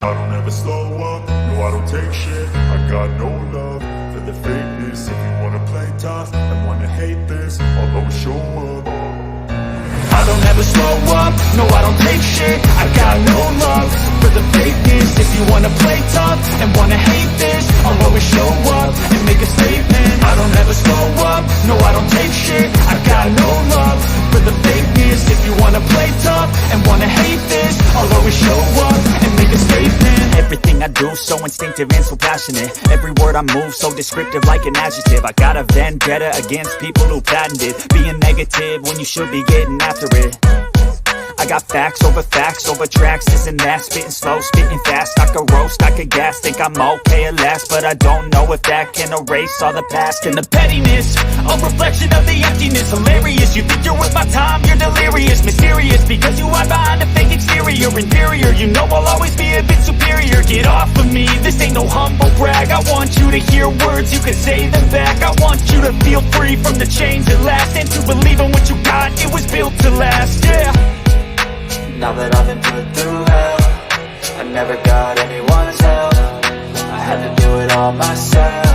I don't ever slow up, no I don't take shit. I got no love for the fakeness. If you wanna play tough and wanna hate this, I'll always show up. I don't ever slow up, no I don't take shit. I got no love for the fakeness. If you wanna play tough and wanna hate this, I'll always show up and make a statement. I don't ever slow up, no I don't take shit. I got no love for the fakeness. If you wanna play tough and wanna hate this, I'll always show up and make a statement. Everything I do so instinctive and so passionate. Every word I move so descriptive like an adjective. I got a vendetta against people who patented being negative when you should be getting after it. I got facts over tracks, this and that. Spitting slow, spitting fast. I could roast, I could gas. Think I'm okay at last, but I don't know if that can erase all the past. And the pettiness, a reflection of the emptiness. Hilarious, you think you're worth my time, you're delirious. Mysterious, because you hide behind a fake exterior. Inferior, you know I'll always be a bit superior. Get off of me, this ain't no humble brag. I want you to hear words, you can say them back. I want you to feel free from the chains at last, and to believe in what you got, it was built to last, yeah. Now that I've been put through hell, I never got anyone's help. I had to do it all myself.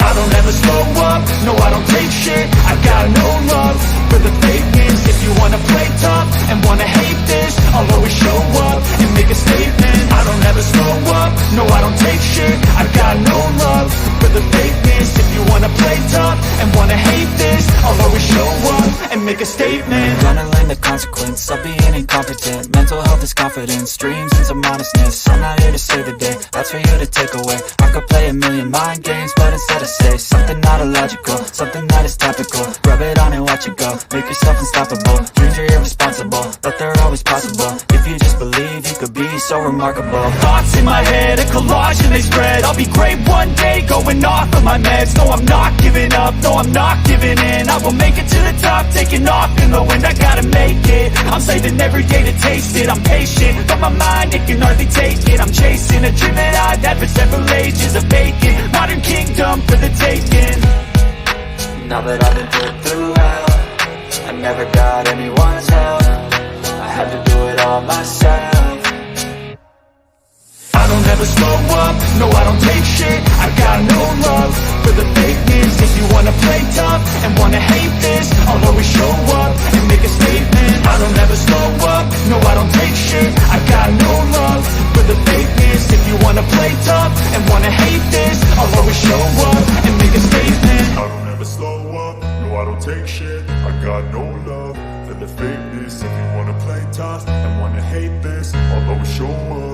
I don't ever slow up, no I don't take shit. I got no love for the fakeness. If you wanna play tough and wanna hate this, I'll always show up and make a statement. I don't ever slow up, no I don't take shit. I got no love for the fakeness. If you wanna play tough and wanna hate this, I'll always show up and make a statement. Gonna learn the consequence of being incompetent. Mental health is confidence, dreams and some honestness. I'm not here to save the day, that's for you to take away. I could play a million mind games, but instead I say something not illogical, something that is topical. Rub it on and watch it go, make yourself unstoppable. Dreams are irresponsible, but they're always possible. If you just believe, you could be so remarkable. Thoughts in my head, a collage and they spread. I'll be great one day, going off of my meds. No, I'm not giving up, no, I'm not giving in. I will make it to the top, taking off in the wind. I gotta make it, I'm saving every day to taste it. I'm patient, but my mind, it can hardly take it. I'm chasing a dream that I've had for several ages. A vacant, modern kingdom for the taking. Now that I've been put through hell, I never got anyone's help. I had to do it all myself. I don't ever slow up, no I don't take shit. I got no love for the fakeness. If you wanna play tough and wanna hate this, I'll always show up and make a statement. I don't ever slow up, no I don't take shit. I got no love for the fakeness. If you wanna play tough and wanna hate this, I'll always show up and make a statement. I don't ever slow up, no I don't take shit. I got no love for the fakeness. If you wanna play tough and wanna hate this, I'll always show up.